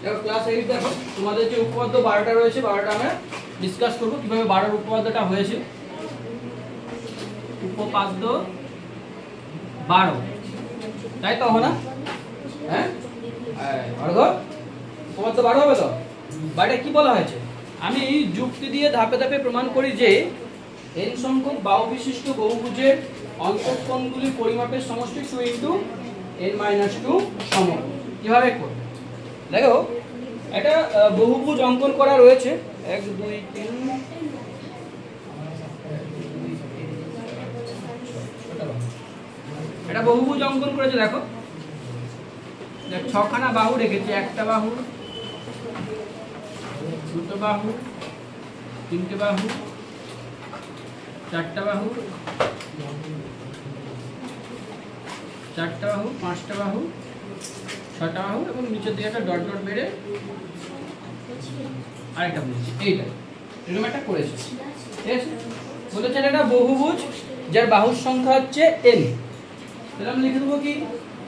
দেখো ক্লাস 8 দেখো তোমাদের যে উপপাদ্য 12টা রয়েছে 12টা আমরা ডিসকাস করব কিভাবে 12 উপপাদ্যটা হয়েছে। উপপাদ্য 12 তাই তো হবে না? হ্যাঁ উপপাদ্য 12 হবে তো। 12টা কি বলা হয়েছে? আমি যুক্তি দিয়ে ধাপে ধাপে প্রমাণ করি যে n সংখ্যক বাহু বিশিষ্ট বহুভুজের অন্তঃকোণগুলির পরিমাপের সমষ্টি 2 × n-2 সমকোণ। কিভাবে করব দেখো, একটা বহুভুজ অঙ্কন করা রয়েছে 1 2 3 এটা বহুভুজ অঙ্কন করেছে। দেখো ছখানা বাহু রেখেছে, একটা বাহু, দুটো বাহু, তিনটে বাহু, চারটা বাহু, পাঁচটা বাহু, ছটা বাহু এবং নিচের দিকে একটা ডট ডট বেড়ে আরেকটা বলেছি। এইটা এরকম একটা করেছে, ঠিক আছে? বলেছেন এটা বহুভুজ যার বাহুর সংখ্যা হচ্ছে n। তাহলে আমি লিখে দেবো কি,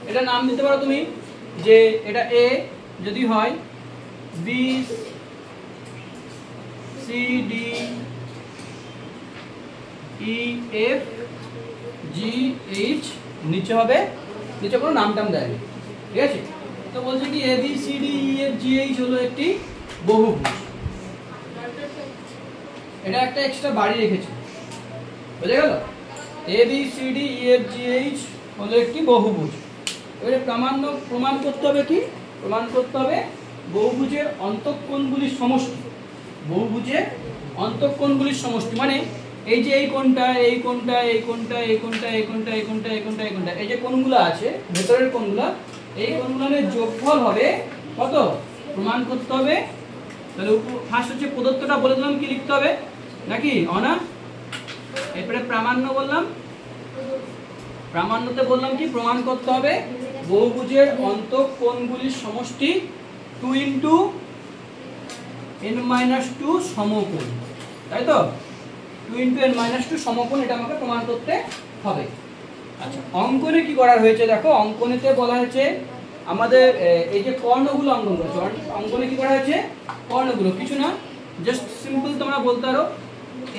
এটা নাম দিতে পারো তুমি যে এটা a যদি হয়, b c d e f g h, নিচে হবে, নিচে কোনো নাম টাম দেয়নি, ঠিক আছে? তো বলছে কি a b c d e f g h হলো একটি বহুভুজ। এটা একটা এক্সট্রা বাড়ি রেখেছে, বুঝে গেল? a b c d e f g h হলো একটি বহুভুজ। এবারে প্রমাণ করতে হবে কি? প্রমাণ করতে হবে বহুভুজের অন্তঃকোণগুলির সমষ্টি। বহুভুজের অন্তঃকোণগুলির সমষ্টি মানে এই যে এই কোণটা, এই কোণটা, এই কোণটা, এই কোণটা, এই কোণটা, এই কোণটা, এই কোণটা, এই কোণটা, এই যে কোণগুলো আছে ভেতরের কোণগুলো, এই কোণগুলোর যোগফল হবে কত? প্রমাণ করতে হবে। তাহলে ফার্স্ট হচ্ছে প্রদত্তটা বলে দিলাম, কি লিখতে হবে নাকি অনা? এরপরে প্রামাণ্য বললাম, প্রামাণ্যতে বললাম কি প্রমাণ করতে হবে বহুভুজের অন্তঃকোণগুলির সমষ্টি 2 × n-2 সমকোণ, তাই তো? 2 × n-2 সমকোণ, এটা আমাকে প্রমাণ করতে হবে। আচ্ছা, অঙ্কনে কি করা হয়েছে দেখো, অঙ্কনেতে বলা হয়েছে আমাদের এই যে কর্ণগুলো অঙ্কন করেছে। অঙ্কনে কি করা হয়েছে? কর্ণগুলো কিছু না, জাস্ট সিম্পল তোমরা বলতে পারো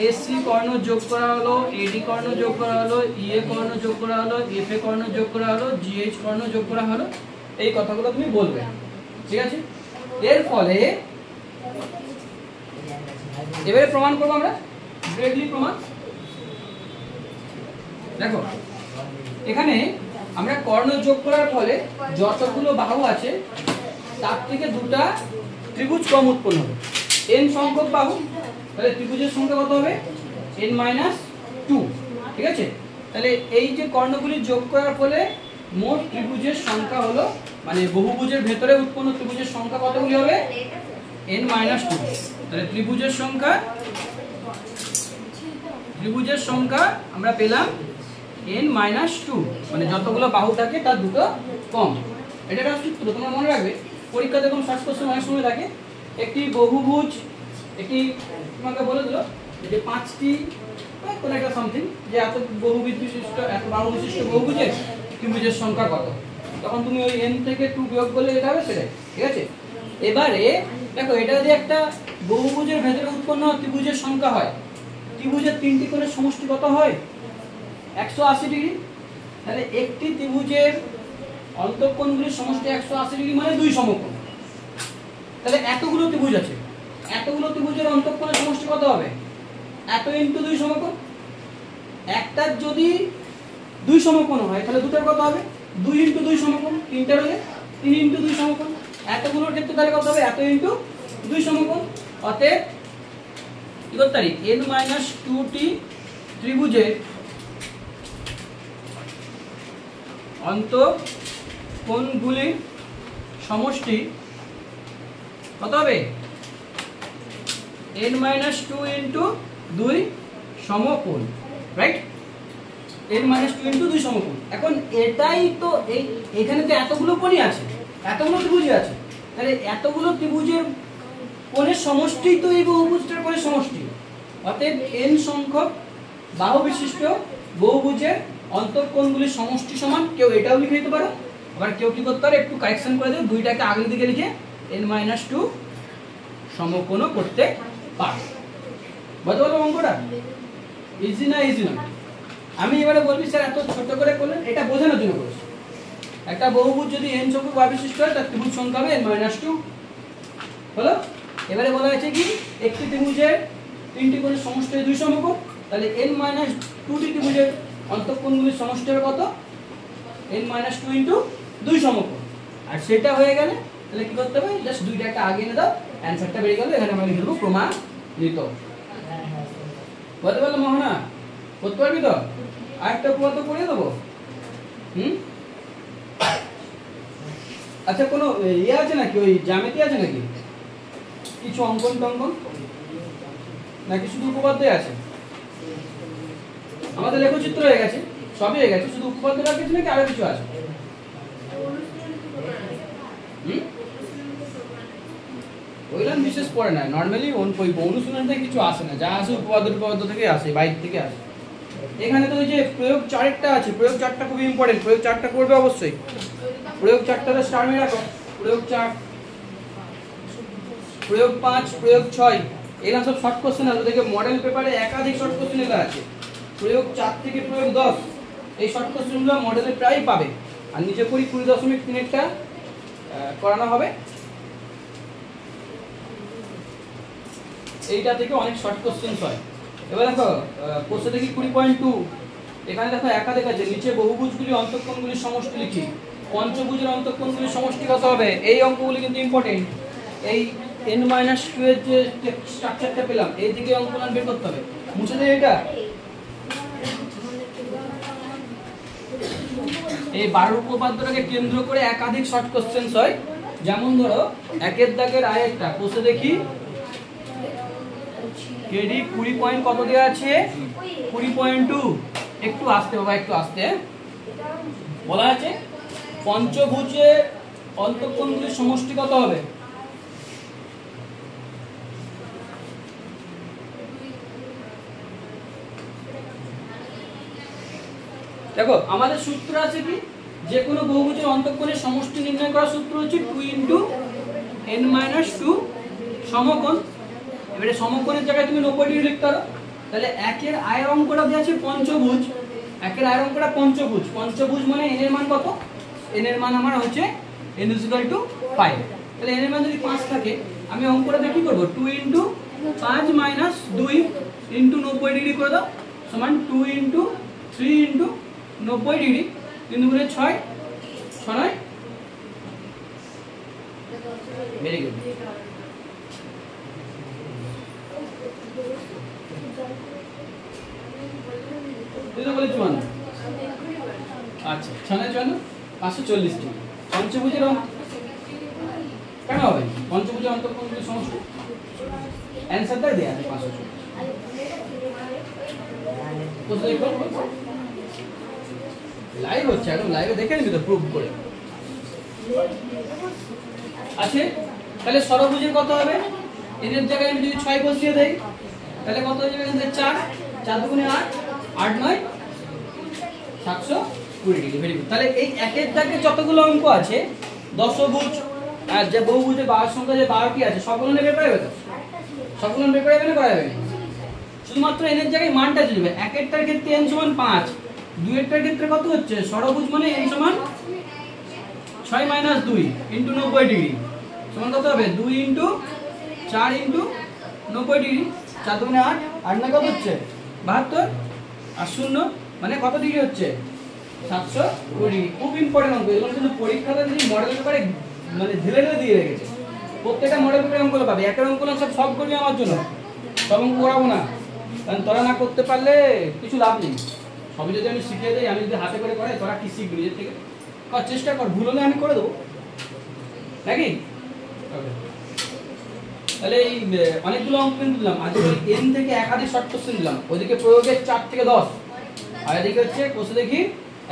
AC কর্ণ যোগ করা হলো, AD কর্ণ যোগ করা হলো, EA কর্ণ যোগ করা হলো, FA কর্ণ যোগ করা হলো, GH কর্ণ যোগ করা হলো, এই কথাগুলো তুমি বলবে, ঠিক আছে? এর ফলে এবারে প্রমাণ করবো আমরা, ডিরেক্টলি প্রমাণ। দেখো এখানে আমরা কর্ণ যোগ করার ফলে যতগুলো বাহু আছে তার থেকে দুটা ত্রিভুজ কম উৎপন্ন হবে। n সংখ্যক বাহু, তাহলে ত্রিভুজের সংখ্যা কত হবে? n-2, ঠিক আছে? তাহলে এই যে কর্ণগুলি যোগ করার ফলে মোট ত্রিভুজের সংখ্যা হলো, মানে বহুভুজের ভেতরে উৎপন্ন ত্রিভুজের সংখ্যা কতগুলি হবে? n-2। তাহলে ত্রিভুজের সংখ্যা আমরা পেলাম n-2, মানে যতগুলো বাহু থাকে তার দুটো কম। এটা একটা সূত্র তোমরা মনে রাখবে, পরীক্ষাতে কোনো সার্চ কোশ্চেন অনেক সময় থাকে। একটি বহুভুজ, একটি তোমাকে বলে দিল যে 5টি কোন একটা সামথিং, যে এত বহুভুজ বিশিষ্ট, এত বাহু বিশিষ্ট বহুভুজের ত্রিভুজের সংখ্যা কত, তখন তুমি ওই n থেকে 2 বিয়োগ করলে এটা হবে সেটাই, ঠিক আছে? এবারে দেখো এটা যদি একটা বহুভুজের ভেতরে উৎপন্ন ত্রিভুজের সংখ্যা হয়, ত্রিভুজের 3টি কোণের সমষ্টি কত হয়? 180 ডিগ্রি। তাহলে একটি ত্রিভুজের অন্তঃকোণগুলির সমষ্টি 180 ডিগ্রি মানে 2 সমকোণ। তাহলে এতগুলো ত্রিভুজ আছে, এতগুলো ত্রিভুজের অন্তঃকোণের সমষ্টি কত হবে? এত × 2 সমকোণ। একটার যদি 2 সমকোণ হয় তাহলে দুটোর কত হবে? 2 × 2 সমকোণ। তিনটার হলে 3 × 2 সমকোণ। এতগুলোর ক্ষেত্রে তাহলে কত হবে? এত × 2 সমকোণ। অতএব কি করতে পারি? n-2টি ত্রিভুজের অন্তঃকোণগুলির সমষ্টি কত হবে? n-2 × 2 সমকোণ, রাইট? n-2 × 2 সমকোণ। এখন এটাই তো এখানে তো এতগুলো কোণই আছে, এতগুলো ত্রিভুজ আছে, তাহলে এতগুলো ত্রিভুজের কোণের সমষ্টি তো এই বহুভুজটার কোণের সমষ্টি। অতএব n সংখ্যক বাহু বিশিষ্ট বহুভুজের অন্তঃকোণগুলির সমষ্টি সমান, কেউ এটাও লিখে দিতে পারো, আবার কেউ কি করতে পারে একটু কারেকশন করে দেবে, 2টাকে আগের দিকে লিখে n-2 সমকোণও করতে পারে। বুঝতে পারলো অঙ্কটা? ইজি না ইজি না? আমি এবারে বলবি স্যার এত ছোট করে করলেন, এটা বোঝানোর জন্য করেছি। একটা বহুভুজ যদি n সংখ্যক বার বিশিষ্ট হয় তার ত্রিভুজ সংখ্যা হবে n-2 হলো। এবারে বলা হয়েছে কি একটি ত্রিভুজের তিনটি কোণের সমষ্টি 2 সমকোণ, তাহলে n-2টি ত্রিভুজের অন্তঃকোণগুলির সমষ্টি হবে কত? n-2 ইনটু 2 সমকোণ। আর সেটা হয়ে গেলে তাহলে কি করতে হবে, জাস্ট দুইটা একটা আগে এনে দাও, অ্যানসারটা বেরিয়ে গেল। এখানে আমরা লিখে দেবো প্রমাণিত। বলতে পারলো মোহনা? করতে পারবি তো? আরেকটা প্রমাণ করিয়ে দেবো। আচ্ছা কোনো ইয়ে আছে নাকি, ওই জ্যামিতি আছে নাকি, কিছু অঙ্কন টঙ্কন, নাকি শুধু উপপাদ্য আছে? আমাদের লেখচিত্র হয়ে গেছে, সবই হয়ে গেছে, শুধু উপপাদ্যটা কিছু নাকি আরো কিছু আছে? ওইলাম বিশেষ পড়ে না, নর্মালি অনুশীলন থেকে কিছু আসে না, যা আসে উপপাদ্য থেকে আসে, বাইরে থেকে আসে। এখানে তো ওই যে প্রয়োগ 4টা আছে, প্রয়োগ 4টা খুব ইম্পর্টেন্ট, প্রয়োগ 4টা করবে অবশ্যই। প্রয়োগ 4টাতে স্টার মেরে রাখো, প্রয়োগ 4, প্রয়োগ 5, প্রয়োগ 6, এগুলো সব শর্ট কোশ্চেন আছে। দেখে মডেল পেপারে একাধিক শর্ট কোশ্চেন এগুলো আছে। প্রয়োগ 4 থেকে প্রয়োগ 10 এই শর্ট কোশ্চেনগুলো মডেলে প্রায় পাবে। আর নিচে করি 20.3টা করানো হবে, এইটা থেকে অনেক শর্ট কোশ্চেন হয়। এবার দেখো কোশ্চেন দেখি 20.2, এখানে দেখো একাধিক আছে, নিচে বহুভুজগুলি অন্তঃকোণগুলির সমষ্টি লিখি, পঞ্চভুজের অন্তঃকোণগুলির সমষ্টি কত হবে? এই অঙ্কগুলি কিন্তু ইম্পর্টেন্ট। এই n-2 এর যে স্ট্রাকচারটা পেলাম এই দিকে অঙ্কন বের করতে হবে, মুছে দেই এটা। এই 12 উপপাদ্যটাকে কেন্দ্র করে একাধিক শর্ট কোশ্চেন হয়। যেমন ধরো একের দাগের আরেকটা কোষে দেখি, কেডি 20 পয়েন্ট কত দেওয়া আছে? 20.2। একটু আস্তে বাবা, একটু আস্তে। বলা আছে পঞ্চভুজের অন্তঃকোণগুলির সমষ্টি কত হবে? দেখো আমাদের সূত্র আছে কি, যে কোনো বহুভুজের অন্তঃকোণের সমষ্টি নির্ণয় করার সূত্র হচ্ছে 2 ইনটু n-2 সমকোণ। এবারে সমকোণের জায়গায় তুমি 90 ডিগ্রি লিখতে পারো। তাহলে একের আয়ের অঙ্কটা দেওয়া আছে পঞ্চভুজ, একের আয়ের অঙ্কটা পঞ্চভুজ। পঞ্চভুজ মানে n এর মান কত? n এর মান আমার হচ্ছে n = 5। তাহলে n এর মান যদি 5 থাকে, আমি অঙ্কটা কি করব? 2 ইনটু 5 মাইনাস 2 ইনটু 90 ডিগ্রি করে দাও, সমান 2 ইনটু 3 ইনটু 90 ডিগ্রি, 3 গুণে 6, 6 ভেরি গুড। আচ্ছা 6 540 ডিগ্রি। পঞ্চভুজের কেন হবে? পঞ্চভুজের অন্তঃকোণগুলির সমষ্টি, অ্যানসারটা দেয়া আছে 540। লাইভ হচ্ছে, একদম লাইভে দেখে নিবি তো, প্রুভ করে আছে। তাহলে ষড়ভুজের কত হবে? এর জায়গায় আমি যদি 6 বসিয়ে দেই তাহলে কত হয়ে যাবে? 4, 4 দুগুণে 8, 8 9 720 ডিগ্রি। Very good. তাহলে এই একের দাগে যতগুলো অঙ্ক আছে, দশভুজ আর যে বহুভুজের 12 সংখ্যা যে 12টি আছে, সবগুলো বের করা যাবে তো? সবগুলো বের করা যাবে না, করা যাবে না? শুধুমাত্র n এর জায়গায় মানটা চলবে। একেরটার ক্ষেত্রে n = 5, দুইয়েরটার ক্ষেত্রে কত হচ্ছে? ষড়ভুজ মানে n = 6 মাইনাস 2 ইনটু 90 ডিগ্রি সমান কত হবে? 2 ইনটু 4 ইনটু 90 ডিগ্রি, 4 দুগুণে 8, 8 না কত হচ্ছে? 72, আর 0 মানে কত ডিগ্রি হচ্ছে? 720 ডিগ্রি। খুব ইম্পর্টেন্ট অঙ্ক এগুলো, কিন্তু পরীক্ষাতে যদি মডেল পেপারে মানে ঢেলে ঢেলে দিয়ে রেখেছে। প্রত্যেকটা মডেল পেপারে অঙ্কগুলো পাবে, একের অঙ্কগুলো সব সলভ করবি আমার জন্য, সব অঙ্ক করাবো না, কারণ তোরা না করতে পারলে কিছু লাভ নেই। সবই যদি আমি শিখিয়ে দিই, আমি যদি হাতে করে করাই, তোরা কি শিখবি? নিজের থেকে করার চেষ্টা কর, ভুল হলে আমি করে দেবো নাকি? তাহলে এই অনেকগুলো অঙ্ক কিন্তু দিলাম, আজকে n থেকে একাধিক শর্ট কোশ্চেন দিলাম। ওইদিকে প্রয়োগের 4 থেকে 10, আর এদিকে হচ্ছে কোষে দেখি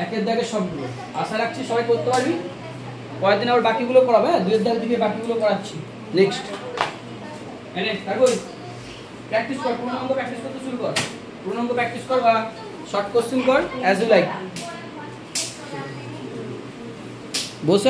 একের দাগের সবগুলো। আশা রাখছি সবাই করতে পারবি। পরের দিন আবার বাকিগুলো করাবে, হ্যাঁ 2 এর দাগ থেকে বাকিগুলো করাচ্ছি নেক্সট। এনে তারপর প্র্যাকটিস কর, পুরো অঙ্ক প্র্যাকটিস করতে শুরু কর, পুরো অঙ্ক প্র্যাকটিস কর বা শর্ট কোশ্চেন কর, অ্যাজ ইউ লাইক। বসে